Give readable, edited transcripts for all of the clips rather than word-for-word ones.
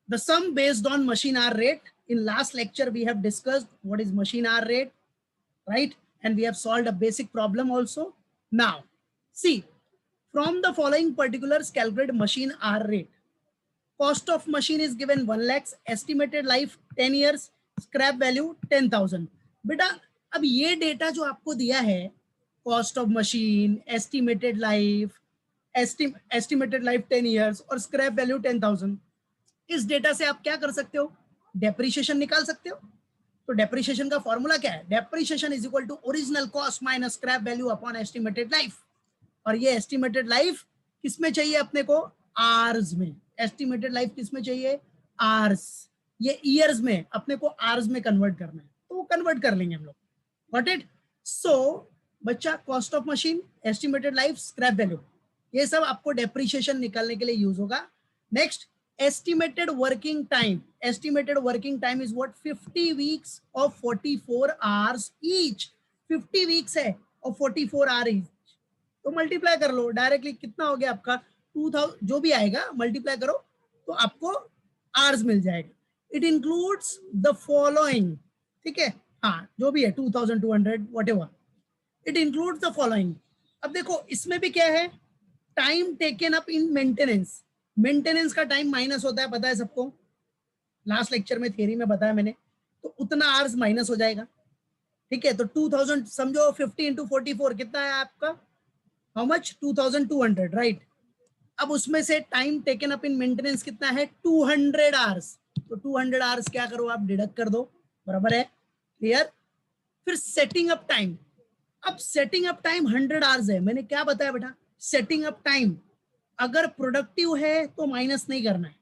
The sum based on machine hour rate. In last lecture, we have discussed what is machine hour rate, right? And we have solved a basic problem also. Now, see, from the following particulars, calculate machine hour rate. Cost of machine is given 1 lakh, estimated life 10 years, scrap value 10,000. बेटा अब ये data जो आपको दिया है, cost of machine, estimated life, estimated life 10 years और scrap value 10,000, इस data से आप क्या कर सकते हो, डेप्रिसिएशन निकाल सकते हो. तो डेप्रिसिएशन का फॉर्मूला क्या है, depreciation is equal to original cost minus scrap value upon estimated life. और ये एस्टिमेटेड लाइफ किसमें चाहिए अपने को, आर्स में. एस्टिमेटेड लाइफ किसमें चाहिए, आर्स. ये ईयर्स में अपने को आर्स में कन्वर्ट करना है, तो वो कन्वर्ट कर लेंगे हम लोग. Got it. सो बच्चा, cost of machine, estimated life, scrap value, ये सब आपको डेप्रिसिएशन निकालने के लिए यूज होगा. Next, estimated working time. Estimated working time is what, 50 weeks of 44 hours each. 50 weeks है और 44 hours each. तो मल्टीप्लाई कर लो डायरेक्टली, कितना हो गया आपका 2000, जो भी आएगा मल्टीप्लाई करो तो आपको आवर्स मिल जाएगा. इट इंक्लूड्स द फॉलोइंग, ठीक है, हाँ जो भी है 2200 whatever, it includes the following. अब देखो इसमें भी क्या है, time taken up in maintenance. Maintenance का टाइम माइनस होता है, पता है सबको, लास्ट लेक्चर में थियरी में बताया मैंने. तो उतना आवर्स माइनस हो जाएगा, ठीक है. तो 2000 समझो, 50 इंटू 44 कितना है आपका, हाउ मच, 2200, राइट. अब उसमें से time taken up in maintenance कितना है, 200 आवर्स. तो 200 आवर्स क्या करो आप, डिडक्ट कर दो, बराबर है, क्लियर. फिर सेटिंग अप टाइम. अब सेटिंग अप टाइम 100 आवर्स है. मैंने क्या बताया बेटा, सेटिंग अप टाइम अगर प्रोडक्टिव है तो माइनस नहीं करना है,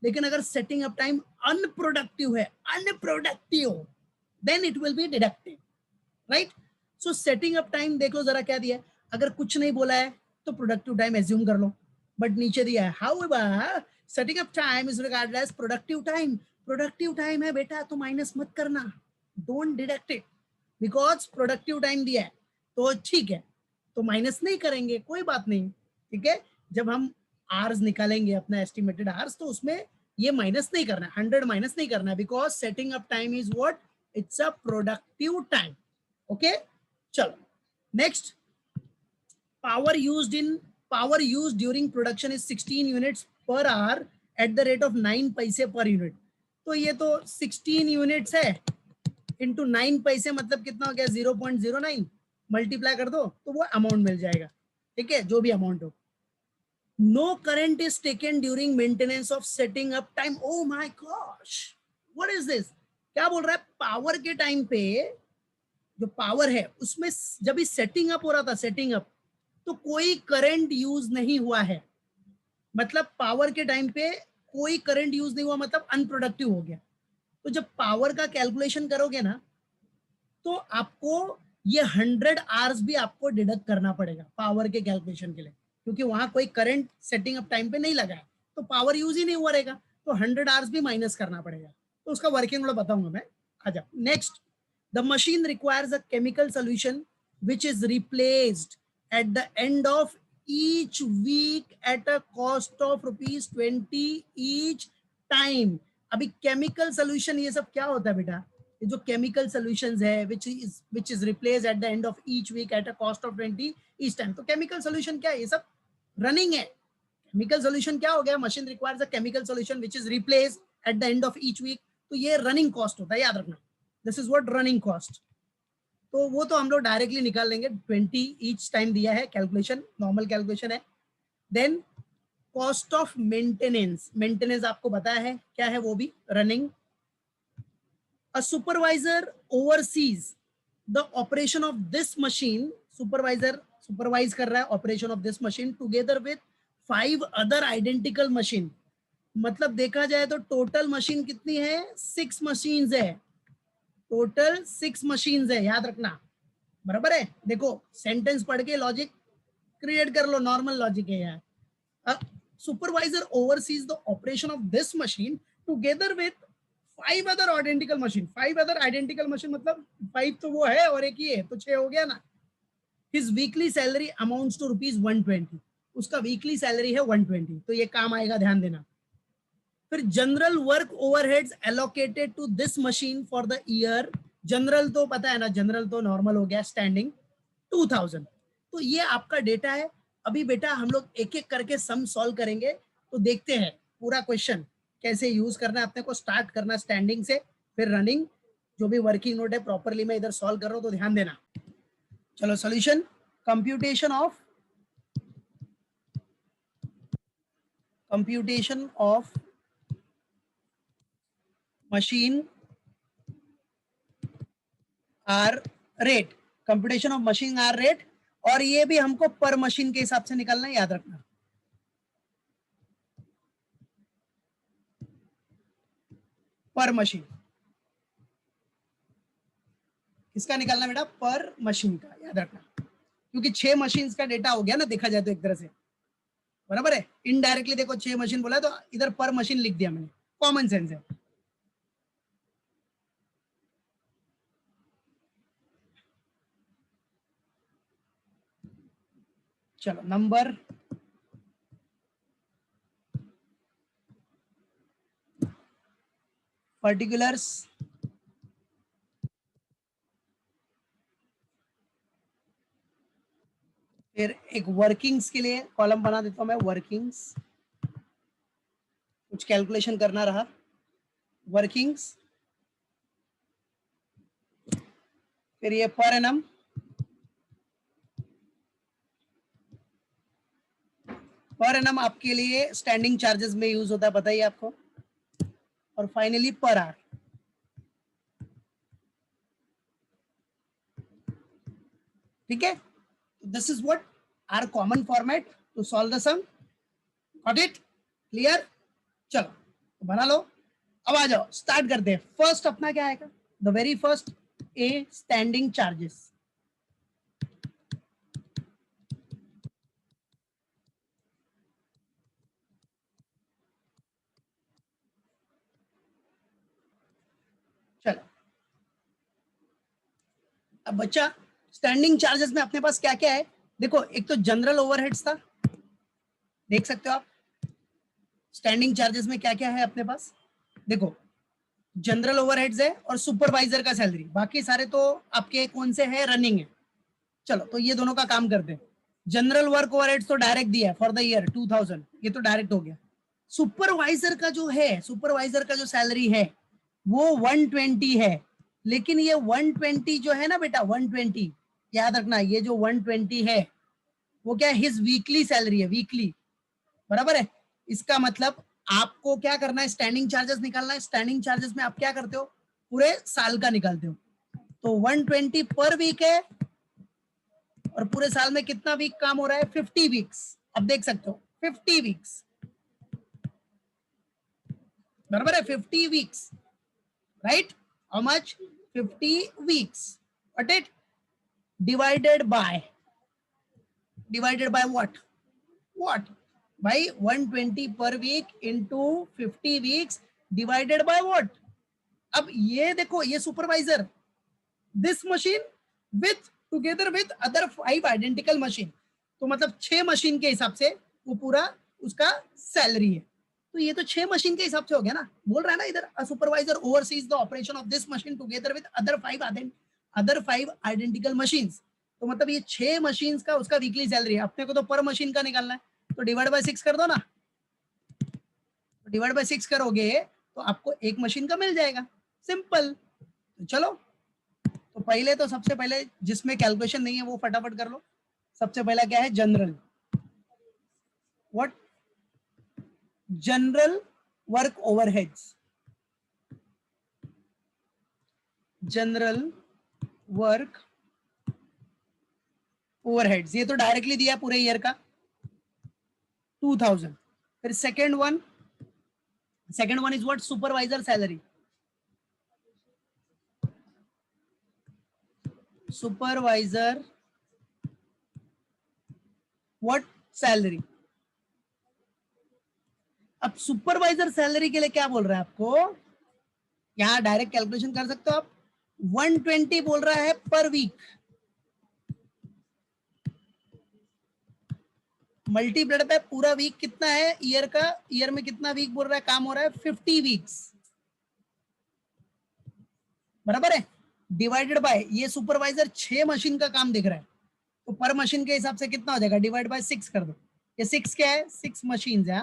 लेकिन अगर सेटिंग अप टाइम अनप्रोडक्टिव है, unproductive, then it will be deducted, right. So setting up time देख लो जरा क्या दिया है. अगर कुछ नहीं बोला है तो प्रोडक्टिव टाइम एज्यूम कर लो, बट नीचे दिया है however setting up time is regarded as productive time. Productive time है बेटा तो माइनस मत करना, don't deduct it, because productive time दिया है तो ठीक है, तो माइनस नहीं करेंगे, कोई बात नहीं, ठीक है. जब हम आवर्स निकालेंगे अपना एस्टिमेटेड आवर्स, तो उसमें ये माइनस नहीं करना है, 100 माइनस नहीं करना है, because setting up time is what, it's a productive time. Okay, चलो next. Power used during production is 16 units per hour at the rate of 9 पैसे पर यूनिट. तो ये तो 16 यूनिट्स है इंटू 9 पैसे, मतलब कितना हो गया, 0.09. मल्टीप्लाई कर दो तो वो अमाउंट मिल जाएगा, ठीक है, जो भी अमाउंट हो. No current is taken during maintenance of setting up time. Oh my gosh, what is this? क्या बोल रहा है, पावर के टाइम पे जो पावर है उसमें जब भी सेटिंग अप हो रहा था, सेटिंग अप, तो कोई करंट यूज नहीं हुआ है. मतलब पावर के टाइम पे कोई करंट यूज नहीं हुआ, मतलब अनप्रोडक्टिव हो गया. तो जब पावर का कैलकुलेशन करोगे ना, तो आपको ये 100 आवर्स भी आपको डिडक्ट करना पड़ेगा पावर के कैलकुलेशन के लिए, क्योंकि वहां कोई करंट सेटिंग अप टाइम पे नहीं लगा है, तो पावर यूज ही नहीं हुआ रहेगा, तो 100 आवर्स भी माइनस करना पड़ेगा. तो उसका वर्किंग थोड़ा बताऊंगा मैं. आ जाओ next. The machine requires a chemical solution which is replaced at the end of each week at a cost of ₹20 each time. अभी केमिकल सोल्यूशन ये सब क्या होता है बेटा, जो केमिकल सॉल्यूशंस है which is replaced at the end of each week at a cost of 20 each time. तो केमिकल सॉल्यूशन क्या है, ये सब रनिंग है. केमिकल सॉल्यूशन क्या हो गया, machine requires a chemical solution which is replaced at the end of each week. तो ये रनिंग कॉस्ट होता है, याद रखना, this is what running cost. तो वो तो हम लोग डायरेक्टली निकाल लेंगे, 20 ईच टाइम दिया है, कैलकुलेशन नॉर्मल कैलकुलेशन है. Then cost of maintenance. Maintenance आपको बताया है क्या है, वो भी running. A supervisor oversees the operation of this machine. Supervisor supervise कर रहा है operation of this machine together with 5 other identical machine. मतलब देखा जाए तो टोटल मशीन कितनी है, 6 मशीन्स है, टोटल 6 मशीन्स है, याद रखना, बराबर है. देखो सेंटेंस पढ़ के लॉजिक क्रिएट कर लो, नॉर्मल लॉजिक है यार. Supervisor overseas the operation of this machine together with 5 other identical machine. 5 other identical machine मतलब 5 तो वो है और एक ही है, तो 6 हो गया ना. His weekly salary amounts to ₹120. उसका वीकली सैलरी है 120, तो ये काम आएगा, ध्यान देना. फिर general work overheads allocated to this machine for the year, general तो पता है ना, जनरल तो नॉर्मल हो गया, स्टैंडिंग 2000। तो ये आपका डेटा है। अभी बेटा हम लोग एक एक करके सम सॉल्व करेंगे, तो देखते हैं पूरा क्वेश्चन कैसे यूज करना है अपने को। स्टार्ट करना स्टैंडिंग से, फिर रनिंग, जो भी वर्किंग नोट है प्रॉपरली मैं इधर सॉल्व कर रहा हूं तो ध्यान देना। चलो solution, computation of machine hour rate, computation of machine hour rate, और ये भी हमको पर मशीन के हिसाब से निकालना है, याद रखना। पर मशीन किसका निकालना बेटा? पर मशीन का, याद रखना, क्योंकि 6 मशीन का डेटा हो गया ना देखा जाए तो एक तरह से, बराबर है। इनडायरेक्टली देखो 6 मशीन बोला तो इधर पर मशीन लिख दिया मैंने, कॉमन सेंस है। चलो नंबर पर्टिकुलर्स, फिर एक वर्किंग्स के लिए कॉलम बना देता हूं मैं, वर्किंग्स, कुछ कैलकुलेशन करना रहा, वर्किंग्स, फिर ये पर एनम, पर एनम आपके लिए स्टैंडिंग चार्जेस में यूज होता है, बताइए आपको, और फाइनली पर आर। ठीक है, this is what are common format to solve the sum. Got it? Clear? चलो तो बना लो। अब आ जाओ स्टार्ट करते हैं। फर्स्ट अपना क्या आएगा? The very first, A standing charges. चलो अब बच्चा स्टैंडिंग चार्जेस में अपने पास क्या क्या है देखो। एक तो जनरल ओवरहेड्स था, देख सकते हो आप। स्टैंडिंग चार्जेस में क्या क्या है अपने पास देखो, जनरल ओवरहेड्स है और सुपरवाइजर का सैलरी, बाकी सारे तो आपके कौन से है? रनिंग है। चलो तो ये दोनों का काम करते हैं। जनरल वर्क ओवरहेड्स तो डायरेक्ट दिया है फॉर द ईयर 2000, ये तो डायरेक्ट हो गया। सुपरवाइजर का जो है, सुपरवाइजर का जो सैलरी है वो 120 है, लेकिन ये 120 जो है ना बेटा, 120 याद रखना, ये जो 120 है वो क्या है? हिज वीकली सैलरी है, वीकली, बराबर है। इसका मतलब आपको क्या करना है? स्टैंडिंग चार्जेस निकालना है। स्टैंडिंग चार्जेस में आप क्या करते हो? पूरे साल का निकालते हो। तो 120 पर वीक है, और पूरे साल में कितना वीक काम हो रहा है? 50 वीक्स। अब देख सकते हो 50 वीक्स, बराबर है, 50 weeks, right? How much? 50 weeks. What it? Divided by what by 120 per week into 50 weeks divided by what? अब ये देखो, ये supervisor, this machine with together with other 5 identical machine, तो मतलब 6 मशीन के हिसाब से वो पूरा उसका सैलरी है। तो ये तो 6 मशीन के हिसाब से हो गया ना, बोल रहा है ना इधर, a supervisor overseas the operation of this machine together with other 5 identical machines. तो मतलब ये 6 मशीन का उसका वीकली सैलरी है। अपने को तो पर मशीन का निकालना है, तो डिवाइड बाय 6 कर दो ना। तो डिवाइड बाय 6 करोगे तो आपको एक मशीन का मिल जाएगा, सिंपल। तो चलो, तो पहले तो सबसे पहले जिसमें कैलकुलेशन नहीं है वो फटाफट कर लो। सबसे पहला क्या है? General. What? General work overheads, general work overheads, ये तो डायरेक्टली दिया पूरे ईयर का 2000। फिर second one is what? Supervisor salary, supervisor what? Salary. अब सुपरवाइजर सैलरी के लिए क्या बोल रहा है आपको? यहां डायरेक्ट कैलकुलेशन कर सकते हो आप। 120 बोल रहा है पर वीक, मल्टीप्लाइड बाय पूरा वीक कितना है ईयर का, ईयर में कितना वीक बोल रहा है काम हो रहा है 50 वीक्स, बराबर है, डिवाइडेड बाय ये सुपरवाइजर 6 मशीन का काम देख रहा है तो पर मशीन के हिसाब से कितना हो जाएगा, डिवाइड बाय 6 कर दो। ये 6 क्या है, 6 मशीन है,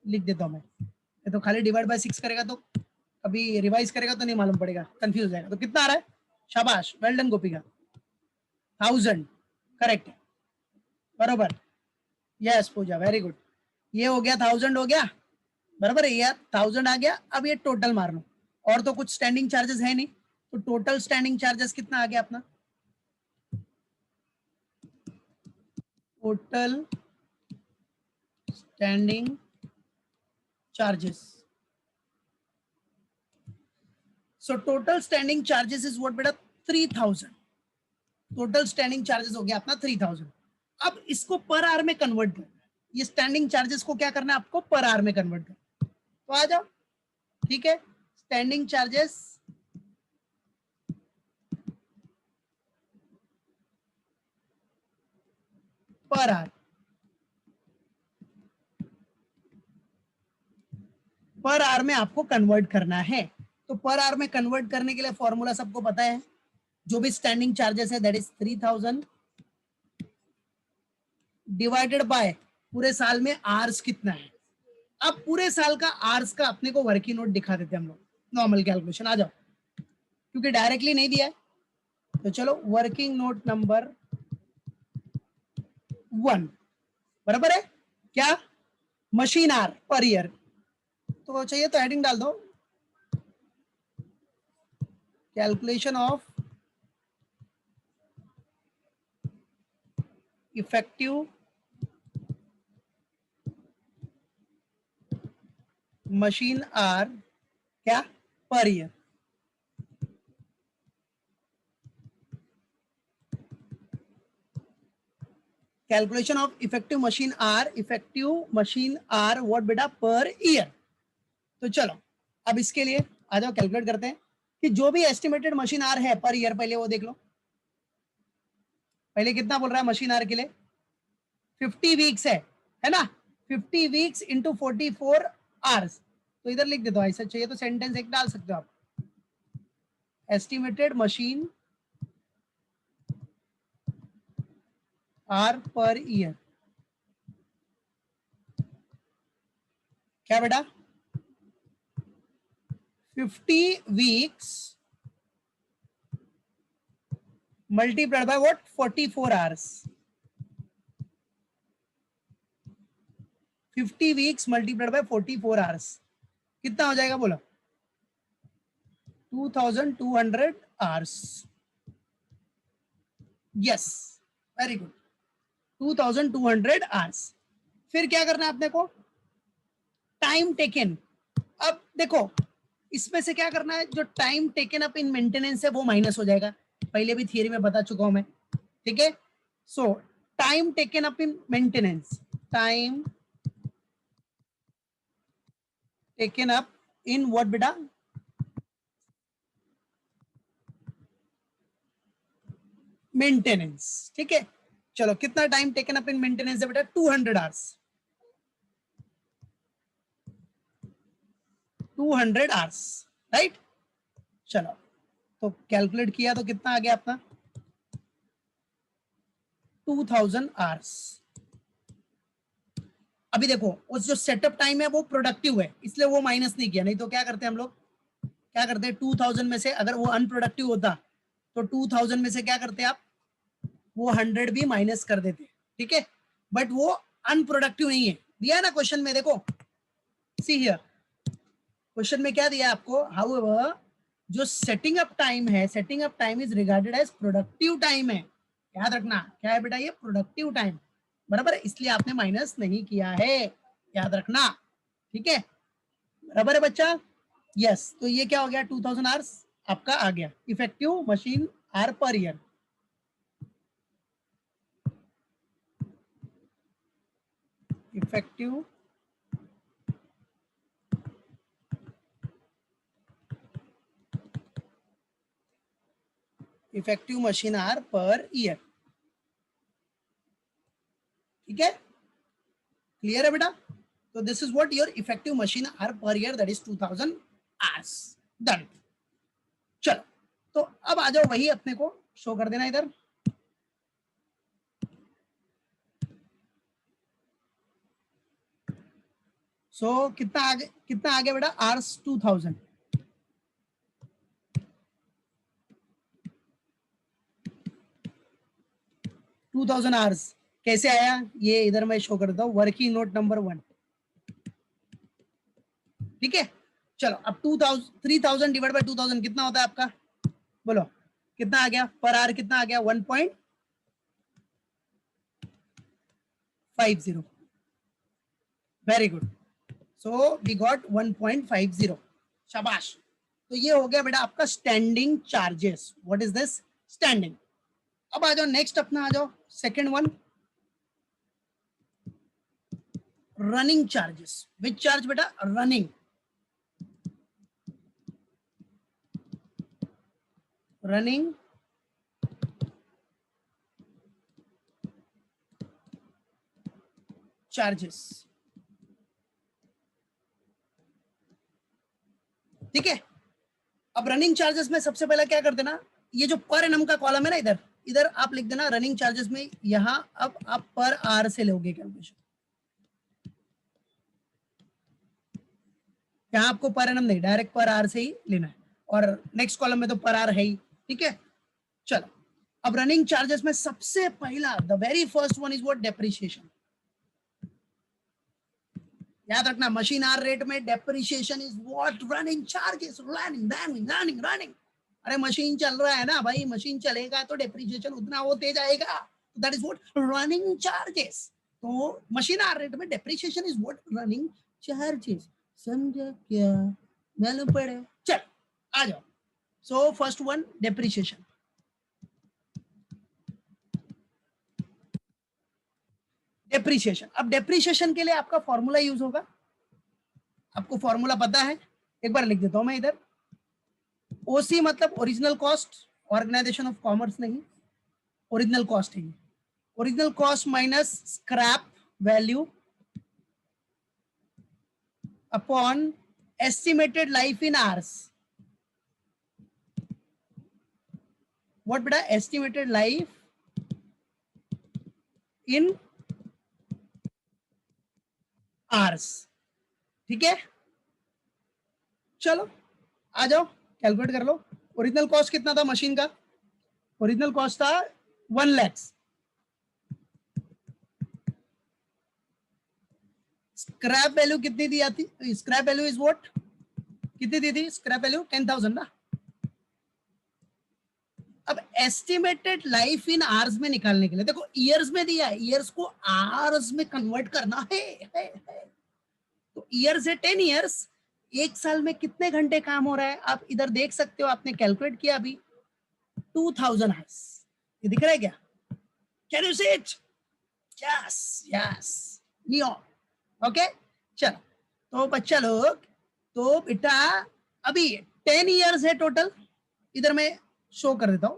लिख देता हूं मैं। ये तो खाली डिवाइड बाय 6 करेगा तो अभी रिवाइज करेगा तो नहीं मालूम पड़ेगा, कंफ्यूज हो जाएगा। तो कितना आ रहा है, शाबाश, वेल डन गोपिका, 1000 करेक्ट है, बराबर, यस पूजा वेरी गुड। ये हो गया 1000 हो गया, बराबर है यार, 1000 आ गया। अब ये टोटल मार लो, और तो कुछ स्टैंडिंग चार्जेस है नहीं, तो टोटल स्टैंडिंग चार्जेस कितना आ गया अपना, total standing charges, so total standing charges is what बेटा 3000, टोटल स्टैंडिंग चार्जेस हो गया अपना 3000। अब इसको पर आवर में कन्वर्ट करना है, ये स्टैंडिंग चार्जेस को क्या करना है आपको, पर आवर में कन्वर्ट करना है। तो आ जाओ, ठीक है, standing charges per hour, per hour में आपको कन्वर्ट करना है। तो पर आवर में कन्वर्ट करने के लिए फॉर्मूला सबको पता है, जो भी स्टैंडिंग चार्जेस है दैट इज 3000 डिवाइडेड बाय पूरे साल में आवर्स कितना है। अब पूरे साल का आवर्स का अपने को वर्किंग नोट दिखा देते हैं हम लोग, नॉर्मल कैलकुलेशन, आ जाओ, क्योंकि डायरेक्टली नहीं दिया है तो चलो वर्किंग नोट नंबर 1, बराबर है क्या, मशीन आर पर ईयर, तो चाहिए तो हेडिंग डाल दो, calculation of effective machine hour क्या per year, calculation of effective machine hour, effective machine hour what बेटा पर ईयर। तो चलो अब इसके लिए आ जाओ, कैलकुलेट करते हैं कि जो भी एस्टिमेटेड मशीन आर है पर ईयर, पहले वो देख लो, पहले कितना बोल रहा है मशीन आर के लिए, 50 वीक्स है ना, 50 वीक्स इंटू 44 आवर्स, तो इधर लिख देता हूं, ऐसा चाहिए तो सेंटेंस एक डाल सकते हो आप, estimated machine hour per year, क्या बेटा 50 weeks multiplied by what 44 hours, 50 weeks multiplied by 44 hours कितना हो जाएगा बोलो, 2200 hours, yes very good, 2200 hours. फिर क्या करना है अपने को, टाइम टेकन, अब देखो इसमें से क्या करना है, जो time taken up in maintenance है वो माइनस हो जाएगा, पहले भी थियरी में बता चुका हूं मैं, ठीक है। सो time taken up in maintenance, time taken up in what बेटा, मेंटेनेंस, ठीक है। चलो कितना time taken up in maintenance है बेटा 200 आवर्स, 200 आवर्स, राइट। चलो तो कैलकुलेट किया तो कितना आ गया अपना 2000 आवर्स। अभी देखो उस जो सेटअप टाइम है वो प्रोडक्टिव है इसलिए वो माइनस नहीं किया, नहीं तो क्या करते हैं हम लोग, क्या करते हैं 2000 में से अगर वो अनप्रोडक्टिव होता तो 2000 में से क्या करते आप, वो 100 भी माइनस कर देते, ठीक है। बट वो अनप्रोडक्टिव नहीं है, दिया ना क्वेश्चन में, देखो सी हियर, क्वेश्चन में क्या दिया आपको, हाउएवर जो सेटिंग अप टाइम है, setting up time is regarded as productive time है, याद रखना क्या है बेटा, ये प्रोडक्टिव टाइम, बराबर है, इसलिए आपने माइनस नहीं किया है, याद रखना, ठीक है, बराबर है बच्चा, यस। तो ये क्या हो गया 2000 आवर्स आपका आ गया, effective machine hour per year, effective machine hour per year, ठीक है। क्लियर है बेटा? तो this is what your effective machine hour per year, that is 2000 hours. Done. चलो तो अब आ जाओ, वही अपने को शो कर देना इधर। सो कितना आ गया बेटा? आवर्स 2000। 2000 आवर्स कैसे आया ये इधर मैं शो कर देता हूँ, वर्किंग नोट नंबर 1। ठीक है, चलो अब 2000 3000 डिवाइड बाय 2000 कितना होता है आपका? बोलो कितना आ गया पर आवर? कितना आ गया? 1.50। Very good. So we got 1.50। शाबाश। तो ये हो गया बेटा आपका standing charges. What is this? Standing. अब आ जाओ नेक्स्ट अपना, आ जाओ second one, running charges. Which charge बेटा? रनिंग। Running charges. ठीक है, अब रनिंग चार्जेस में सबसे पहले क्या कर देना, ये जो पर एनम का कॉलम है ना, इधर इधर आप लिख देना रनिंग चार्जेस में। यहां अब आप पर आवर से लोगे कैलकुलेशन, यहां आपको पर एनम नहीं, डायरेक्ट पर आवर से ही लेना है। और नेक्स्ट कॉलम में तो पर आवर है ही। ठीक है, चलो अब रनिंग चार्जेस में सबसे पहला, the very first one is what? Depreciation. याद रखना, मशीन आर रेट में depreciation is what? Running charges. Running running running running. अरे मशीन चल रहा है ना भाई, मशीन चलेगा तो डेप्रिसिएशन उतना वो तेज आएगा। That is what? Running charges. तो मशीन आर रेट में depreciation is what? Running charges. समझा क्या? मालूम पड़े? चल आ जाओ। So first one depreciation. Depreciation, अब डेप्रिसिएशन के लिए आपका फॉर्मूला यूज होगा। आपको फॉर्मूला पता है? एक बार लिख देता हूं मैं इधर। ओसी मतलब original cost, organisation of commerce नहीं, ओरिजिनल कॉस्ट है। Original cost minus scrap value upon estimated life in hours. What बेटा? Estimated life in hours. ठीक है, चलो आ जाओ कैलकुलेट कर लो। ओरिजिनल कॉस्ट कितना था मशीन का? ओरिजिनल कॉस्ट था 1 लाख। स्क्रैप वैल्यू कितनी दी आती? Scrap value is what? कितनी दी थी स्क्रैप वैल्यू? 10,000 ना। अब एस्टिमेटेड लाइफ इन आवर्स में निकालने के लिए देखो, ईयर्स में दिया है, ईयर्स को आवर्स में कन्वर्ट करना है। तो ईयर्स है 10 ईयर्स। एक साल में कितने घंटे काम हो रहा है आप इधर देख सकते हो, आपने कैलकुलेट किया अभी 2000 आवर्स। ये दिख रहा है क्या? Can you see it? Yes yes, neo. Okay, चलो तो बच्चा लोग, तो बेटा अभी 10 ईयर्स है टोटल। इधर मैं शो कर देता हूं,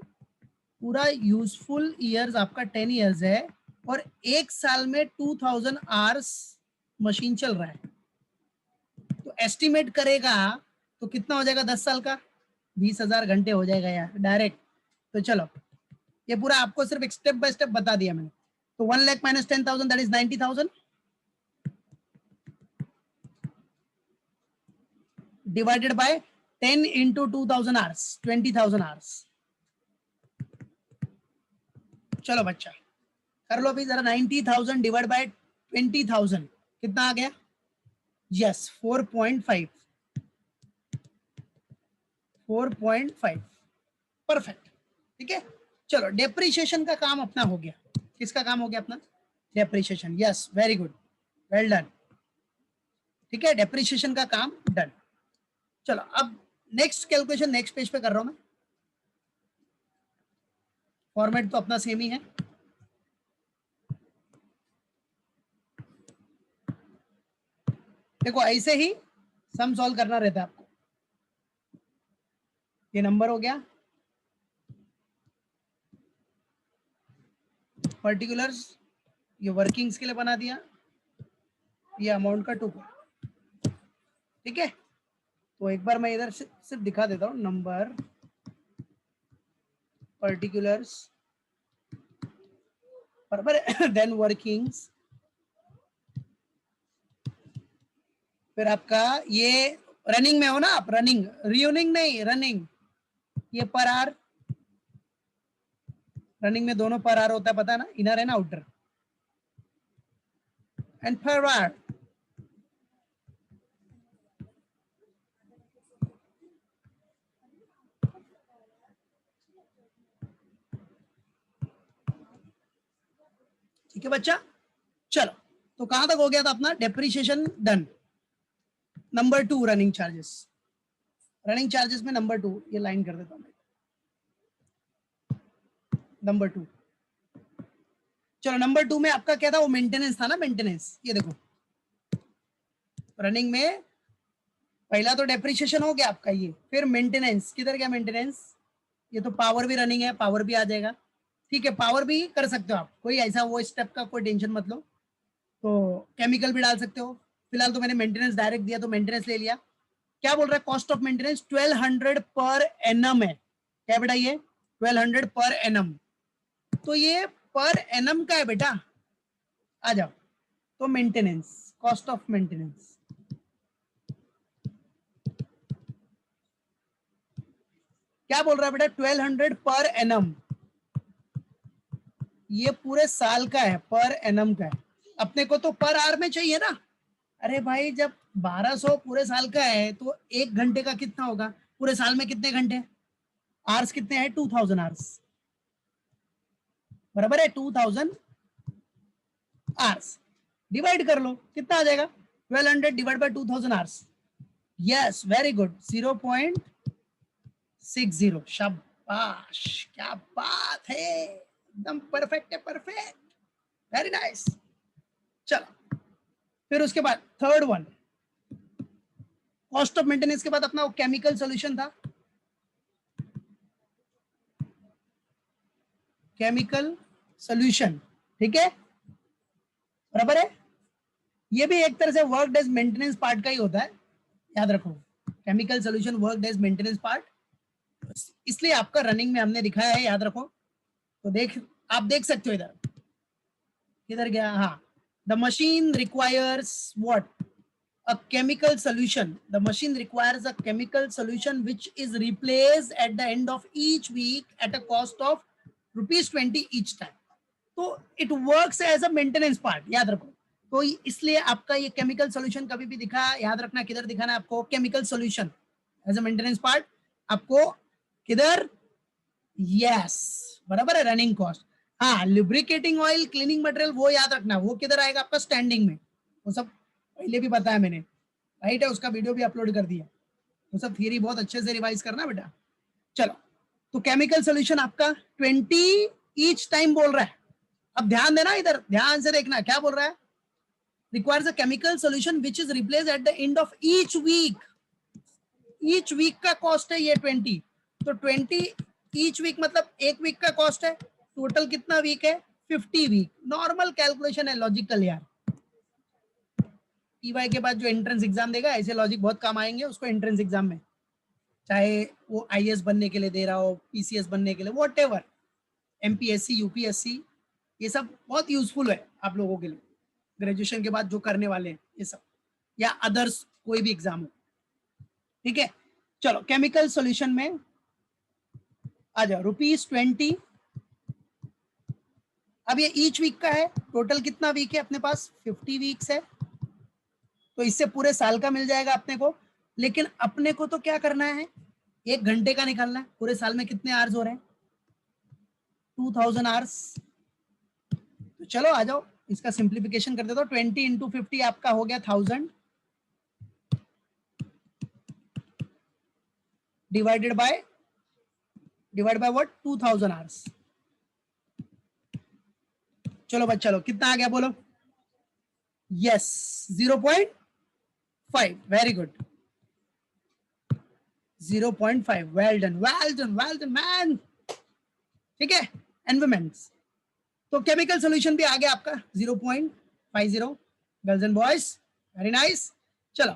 पूरा यूजफुल ईयर्स आपका 10 ईयर्स है, और एक साल में 2000 आवर्स मशीन चल रहा है। तो एस्टिमेट करेगा तो कितना हो जाएगा 10 साल का? 20,000 घंटे हो जाएगा यार डायरेक्ट। तो चलो ये पूरा आपको सिर्फ एक स्टेप बाय स्टेप बता दिया मैंने। तो 1 lakh minus 10,000 that is 90,000 divided by 10 into 2000 hours, 20,000 hours. चलो बच्चा कर लो अभी जरा। 90,000 डिवाइड बाय 20,000 कितना आ गया? यस 4.5। 4.5 परफेक्ट। ठीक है, चलो डेप्रिसिएशन का काम अपना हो गया। किसका काम हो गया अपना? Depreciation. Yes very good, well done. ठीक है, डेप्रिसिएशन का काम डन। चलो अब नेक्स्ट कैलकुलेशन नेक्स्ट पेज पे कर रहा हूं मैं। फॉर्मेट तो अपना सेम ही है। देखो ऐसे ही सम सॉल्व करना रहता है आपको। ये नंबर हो गया, पर्टिकुलर्स ये वर्किंग्स के लिए बना दिया, ये अमाउंट का 2 करोड़, ठीक है। तो एक बार मैं इधर सिर्फ दिखा देता हूँ, नंबर, पर्टिकुलर्स, बराबर है। देन वर्किंग्स, फिर आपका ये रनिंग में हो ना आप, रनिंग, रियूनिंग नहीं, रनिंग, ये पर आर, रनिंग में दोनों पर आर होता है, पता है ना, इनर है ना आउटर, एंड पर आर। ठीक है बच्चा, चलो। तो कहां तक हो गया था अपना, depreciation done. Number 2 running charges, running charges में नंबर 2, ये लाइन कर देता हूं नंबर 2। चलो नंबर 2 में आपका क्या था, वो मेंटेनेंस था ना, मेंटेनेंस। ये देखो रनिंग में पहला तो डेप्रिसिएशन हो गया आपका, ये फिर मेंटेनेंस, किधर गया मेंटेनेंस, ये तो पावर भी रनिंग है, पावर भी आ जाएगा, ठीक है। पावर भी कर सकते हो आप, कोई ऐसा वो स्टेप का कोई टेंशन मत लो। तो केमिकल भी डाल सकते हो, फिलहाल तो मैंने मेंटेनेंस डायरेक्ट दिया तो मेंटेनेंस ले लिया। क्या बोल रहा है, cost of maintenance 1200 per annum है, क्या बेटा ये 1200 पर एनम, तो ये पर एनम का है बेटा, आ जाओ। तो मेंटेनेंस, कॉस्ट ऑफ मेंटेनेंस, क्या बोल रहा है बेटा, 1200 पर एनम, ये पूरे साल का है, पर एनम का है। अपने को तो पर आवर में चाहिए ना, अरे भाई जब 1200 पूरे साल का है तो एक घंटे का कितना होगा, पूरे साल में कितने घंटे, आवर्स कितने हैं, 2000 आवर्स, बराबर है 2000 आवर्स, डिवाइड कर लो कितना आ जाएगा, 1200 divide by 2000 hours, yes very good, 0.60, शाबाश, क्या बात है, एकदम परफेक्ट है, परफेक्ट, वेरी नाइस। चलो फिर उसके बाद third one, cost of maintenance के बाद अपना वो केमिकल सॉल्यूशन था, केमिकल सॉल्यूशन, ठीक है, बराबर है। ये भी एक तरह से वर्क एज मेंटेनेंस पार्ट का ही होता है, याद रखो, chemical solution work as maintenance part, इसलिए आपका रनिंग में हमने दिखाया है, याद रखो। तो आप देख सकते हो इधर, किधर गया, हाँ, the machine requires what, a chemical solution, the machine requires a chemical solution which is replaced at the end of each week at a cost of ₹20 each time, तो it works as a maintenance part, याद रखो। तो इसलिए आपका ये chemical solution कभी भी दिखा, याद रखना किधर दिखाना है आपको, chemical solution as a maintenance part, आपको किधर, यस, बराबर है, रनिंग कॉस्ट। हाँ, लुब्रिकेटिंग ऑयल, क्लीनिंग मटेरियल, वो याद रखना, वो किधर आएगा आपका, स्टैंडिंग में, वो सब पहले भी बताया मैंने, राइट है, उसका वीडियो भी अपलोड कर दिया, वो सब थियरी बहुत अच्छे से रिवाइज करना बेटा। चलो, तो केमिकल सॉल्यूशन आपका 20 ईच टाइम बोल रहा है, अब ध्यान देना, इधर ध्यान से देखना, क्या बोल रहा है, requires a chemical solution which is replaced at the end of each week, each week का कॉस्ट है ये 20, तो 20 ईच वीक मतलब एक वीक का कॉस्ट है, टोटल कितना वीक है, 50 वीक, नॉर्मल कैलकुलेशन है, लॉजिकल यार, टीवाई के बाद जो एंट्रेंस एग्जाम देगा ऐसे लॉजिक बहुत काम आएंगे उसको एंट्रेंस एग्जाम में, चाहे वो आईएएस बनने के लिए दे रहा हो, पीसीएस बनने के लिए, व्हाटएवर, एमपीएससी, यूपीएससी, ये सब बहुत यूजफुल है आप लोगों के लिए, ग्रेजुएशन के बाद जो करने वाले हैं ये सब, या अदर्स कोई भी एग्जाम हो, ठीक है। चलो केमिकल सॉल्यूशन में आ जाओ, ₹20, अब ये ईच वीक का है, टोटल कितना वीक है अपने पास, 50 वीक्स है, तो इससे पूरे साल का मिल जाएगा अपने को, लेकिन अपने को तो क्या करना है, एक घंटे का निकालना है, पूरे साल में कितने आवर्स हो रहे हैं, 2000 आवर्स, तो चलो आ जाओ इसका सिंप्लीफिकेशन कर देता हूं, 20 इंटू 50 आपका हो गया 1000 डिवाइड बाय व्हाट, 2000 आवर्स, चलो बच्चा लो कितना आ गया बोलो, yes 0.5, very good, 0.5, well done, well done, well done man, ठीक है। एनवायरमेंट्स, तो केमिकल सॉल्यूशन भी आ गया आपका 0.50, girls and boys, very nice. चलो,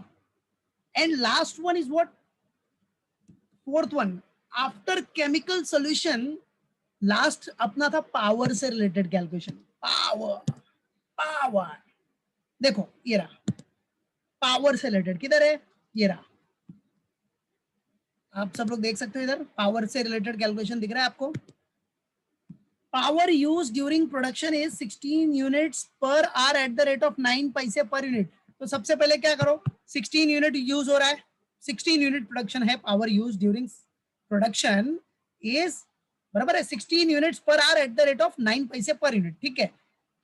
and last one is what, fourth one, after chemical solution last अपना था पावर से रिलेटेड कैलकुलेशन. पावर, पावर देखो ये रहा, पावर से रिलेटेड किधर है, ये रहा, आप सब लोग देख सकते हो इधर पावर से रिलेटेड कैलकुलेशन दिख रहा है आपको. Power use during production is 16 units per hour at the rate of 9 पैसे पर यूनिट. तो सबसे पहले क्या करो, 16 यूनिट यूज हो रहा है, 16 यूनिट प्रोडक्शन है, power use during production is बराबर है 16 units per hour at the rate of 9 पैसे पर यूनिट. ठीक है,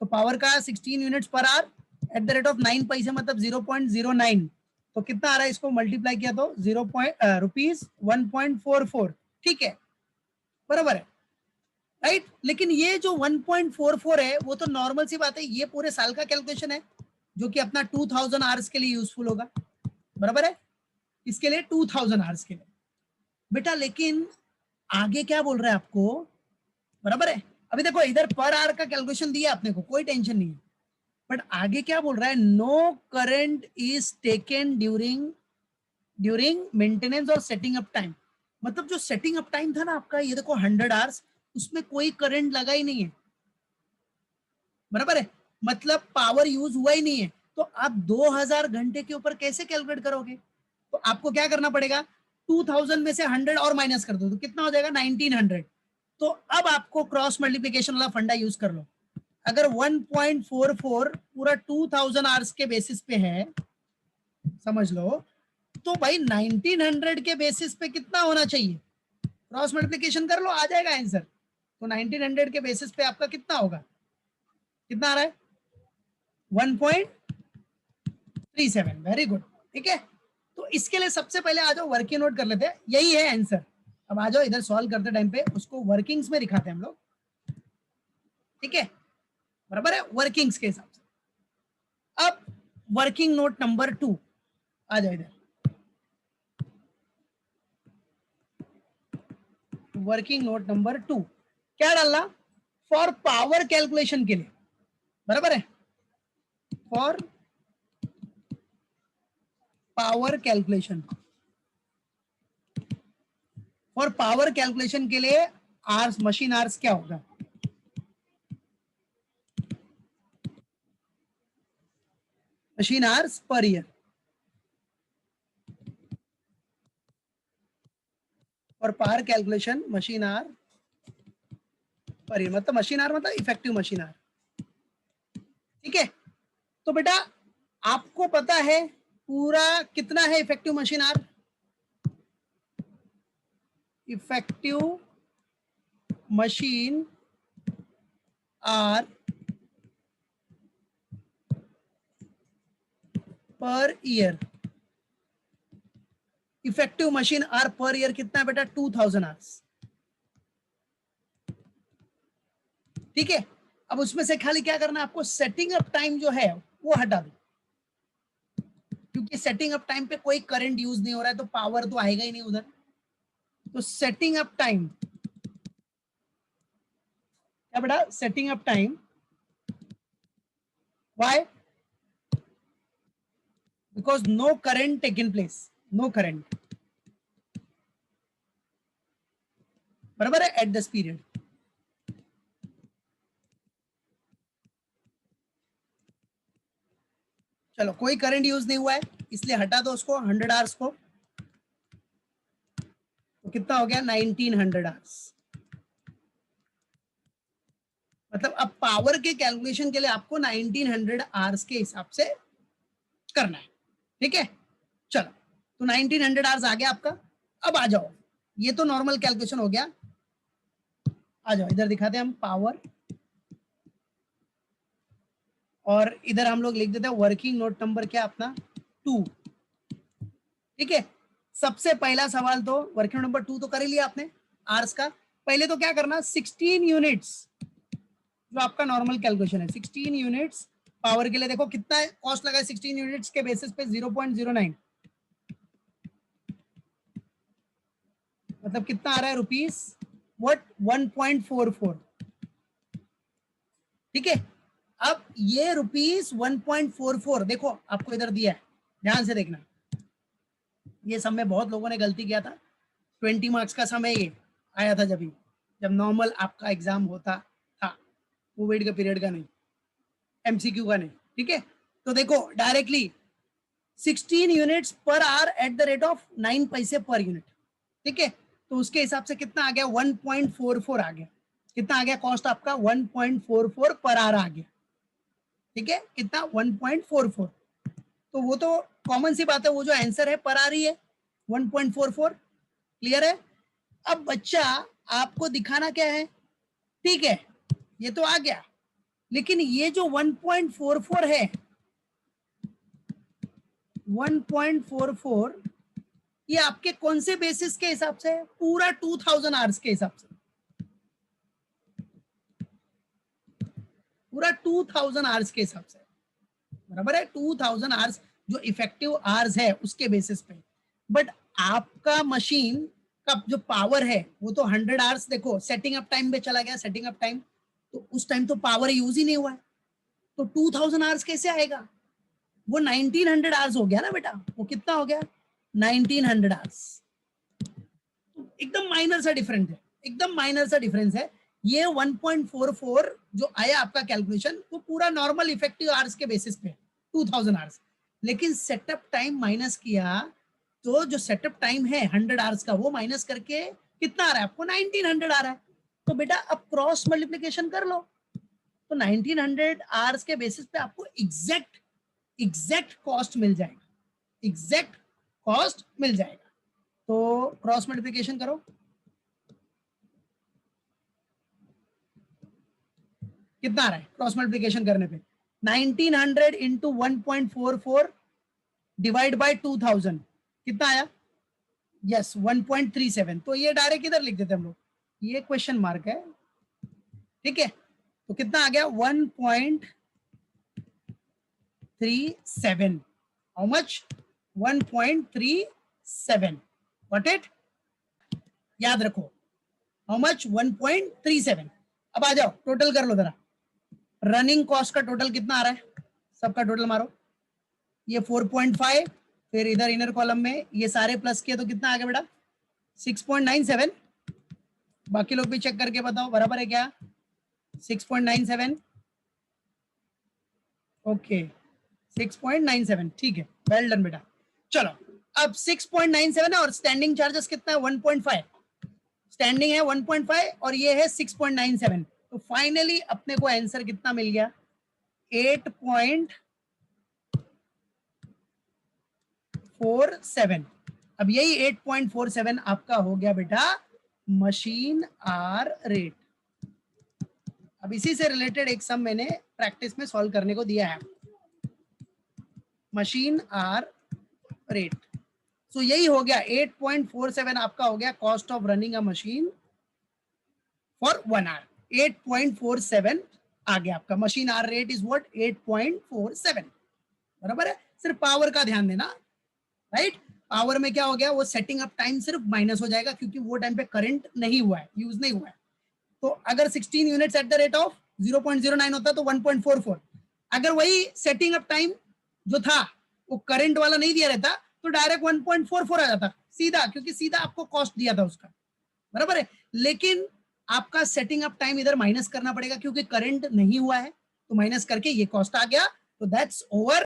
तो पावर का 16 units per hour at the rate of 9 पैसे मतलब 0.09. तो कितना आ रहा है, इसको मल्टीप्लाई किया तो रुपीज 1.44. ठीक है, बराबर है, राइट. लेकिन ये जो 1.44 है वो तो नॉर्मल सी बात है, ये पूरे साल का कैलकुलेशन है जो कि अपना 2000 आवर्स के लिए यूजफुल होगा. बराबर है, इसके लिए 2000 आवर्स के लिए बेटा. लेकिन आगे क्या बोल रहा है आपको, बराबर है. अभी देखो इधर पर आवर का कैलकुलेशन दिया आपने को, कोई टेंशन नहीं है. बट आगे क्या बोल रहा है, no current is taken during maintenance और सेटिंग अप टाइम. मतलब जो सेटिंग अप टाइम था ना आपका, ये देखो 100 आवर्स, उसमें कोई करंट लगा ही नहीं है. बराबर है, मतलब पावर यूज हुआ ही नहीं है. तो आप 2000 घंटे के ऊपर कैसे कैलकुलेट करोगे, तो आपको क्या करना पड़ेगा, 2000 में से 100 और माइनस कर दो तो कितना हो जाएगा 1900. तो अब आपको क्रॉस मल्टीप्लिकेशन वाला फंडा यूज कर लो. अगर 1.44 पूरा 2000 आवर्स के बेसिस पे है, समझ लो, तो भाई 1900 के बेसिस पे कितना होना चाहिए, क्रॉस मल्टीप्लिकेशन कर लो, आ जाएगा आंसर. तो 1900 के बेसिस पे आपका कितना होगा, कितना आ रहा है 1.37. Very good. ठीक है, तो इसके लिए सबसे पहले आ जाओ वर्किंग नोट कर लेते हैं, यही है आंसर. अब आ जाओ इधर सॉल्व करते टाइम पे उसको वर्किंग्स में दिखाते हैं हम लोग. ठीक है, बराबर है, वर्किंग्स के हिसाब से. अब वर्किंग नोट नंबर 2 आ जाओ इधर. वर्किंग नोट नंबर 2 क्या डालना, फॉर पावर कैलकुलेशन के लिए. बराबर है, for power calculation, for power calculation के लिए आर्स, मशीन आर्स क्या होगा, मशीन आवर्स पर ईयर. और power calculation machine hour per year, मतलब मशीन आवर मतलब इफेक्टिव मशीन आवर. ठीक है, तो बेटा आपको पता है पूरा कितना है effective machine hour, effective machine hour per year. Effective machine hour per year कितना है बेटा, 2000 आवर्स. ठीक है, अब उसमें से खाली क्या करना है आपको, सेटिंग अप टाइम जो है वो हटा दो, क्योंकि सेटिंग अप टाइम पे कोई करंट यूज नहीं हो रहा है तो पावर तो आएगा ही नहीं उधर. तो सेटिंग अप टाइम क्या बेटा, setting up time, why, because no current taken place, no current. बराबर है, एट दिस पीरियड. चलो कोई करंट यूज नहीं हुआ है इसलिए हटा दो उसको, 100 आवर्स को. तो कितना हो गया 1900 आवर्स. मतलब अब पावर के कैलकुलेशन के लिए आपको 1900 आवर्स के हिसाब से करना है. ठीक है, चलो तो 1900 आवर्स आ गया आपका. अब आ जाओ, ये तो नॉर्मल कैलकुलेशन हो गया. आ जाओ इधर दिखाते हैं हम पावर, और इधर हम लोग लिख देते हैं वर्किंग नोट नंबर क्या अपना 2. ठीक है, सबसे पहला सवाल तो वर्किंग नंबर 2 तो कर ही लिया आपने आर्स का. पहले तो क्या करना, 16 यूनिट्स जो आपका नॉर्मल कैलकुलेशन है, 16 यूनिट्स पावर के लिए देखो कितना कॉस्ट लगा है 16 यूनिट्स के बेसिस पे 0.09, मतलब कितना आ रहा है रुपीस व्हाट 1.44. ठीक है, अब ये ₹1.44 देखो आपको इधर दिया है, ध्यान से देखना। ये सब में बहुत लोगों ने गलती किया था। 20 मार्क्स का समय ये आया था जब नॉर्मल आपका एग्जाम होता था, कोविड के पीरियड का नहीं, एमसीक्यू का नहीं, ठीक है। तो देखो directly 16 units per hour at the rate of 9 पैसे पर यूनिट, ठीक है। तो उसके हिसाब से कितना आ गया, 1.44 आ गया। कितना आ गया कॉस्ट आपका, 1.44 पर आवर आ गया, ठीक है। कितना, 1.44। तो वो तो कॉमन सी बात है, वो जो आंसर है पर आ रही है 1.44, क्लियर है। अब बच्चा आपको दिखाना क्या है, ठीक है ये तो आ गया, लेकिन ये जो 1.44 है, 1.44 ये आपके कौन से बेसिस के हिसाब से है, पूरा 2000 आवर्स के हिसाब से, पूरा 2000 आवर्स के हिसाब से, बराबर है। 2000 आवर्स जो इफेक्टिव आवर्स है उसके बेसिस पे। बट आपका मशीन का जो पावर है वो तो 100 आवर्स, देखो सेटिंग अप टाइम पे चला गया, सेटिंग अप टाइम, तो उस टाइम तो पावर यूज ही नहीं हुआ है, तो 2000 आवर्स कैसे आएगा, वो 1900 आवर्स हो गया ना बेटा। वो कितना हो गया, 1900 आवर्स। एकदम माइनर सा डिफरेंस है, एकदम माइनर सा डिफरेंस है। ये 1.44 जो आया आपका कैलकुलेशन, वो पूरा नॉर्मल इफेक्टिव आवर्स के बेसिस पे 2000 आवर्स, लेकिन सेटअप टाइम माइनस किया, तो जो सेटअप टाइम है 100 आवर्स का, वो माइनस करके कितना आ रहा है आपको, 1900 आ रहा है। तो बेटा अब क्रॉस मल्टीप्लिकेशन कर लो, तो 1900 आवर्स के बेसिस पे आपको एग्जैक्ट कॉस्ट मिल जाएगा, एग्जैक्ट कॉस्ट मिल जाएगा। तो क्रॉस मल्टीप्लिकेशन करो, कितना आ रहा है क्रॉस मल्टीप्लिकेशन करने पे, 1900 इंटू 1.44 डिवाइड बाय 2000 कितना आया, यस 1.37। तो ये डायरेक्ट इधर लिख देते हम लोग, ये क्वेश्चन मार्क है, ठीक है। तो कितना आ गया, 1.37, हाउ मच, 1.37, गॉट इट, याद रखो, हाउ मच, 1.37। अब आ जाओ टोटल कर लो जरा, रनिंग कॉस्ट का टोटल कितना आ रहा है, सबका टोटल मारो, ये 4.5, फिर इधर इनर कॉलम में ये सारे प्लस किए तो कितना आ गया बेटा, 6.97। बाकी लोग भी चेक करके बताओ बराबर है क्या, 6.97, ओके 6.97, ठीक है, वेल डन बेटा। चलो अब 6.97 है और स्टैंडिंग चार्जेस कितना है, 1.5, स्टैंडिंग है 1.5 और ये है 6.97। तो फाइनली अपने को आंसर कितना मिल गया, 8.47। अब यही 8.47 आपका हो गया बेटा मशीन आर रेट। अब इसी से रिलेटेड एक सम मैंने प्रैक्टिस में सॉल्व करने को दिया है, मशीन आर रेट। सो यही हो गया 8.47 आपका हो गया cost of running a machine for 1 hour. 8.47 आ गया आपका machine hour rate is what, 8.47, बराबर है। सिर्फ पावर का ध्यान देना, राइट। पावर में क्या हो गया, वो सेटिंग अप टाइम सिर्फ माइनस हो जाएगा क्योंकि वो टाइम पे करंट नहीं हुआ है, यूज नहीं हुआ है। तो अगर 16 units at the rate of 0.09 होता तो 1.44, अगर वही सेटिंग अप टाइम जो था वो करंट वाला नहीं दिया रहता तो डायरेक्ट 1.44 आ जाता सीधा, क्योंकि सीधा आपको कॉस्ट दिया था उसका, बराबर है। लेकिन आपका सेटिंग अप टाइम इधर माइनस करना पड़ेगा क्योंकि करंट नहीं हुआ है, तो माइनस करके ये कॉस्ट आ गया, तो दैट्स ओवर।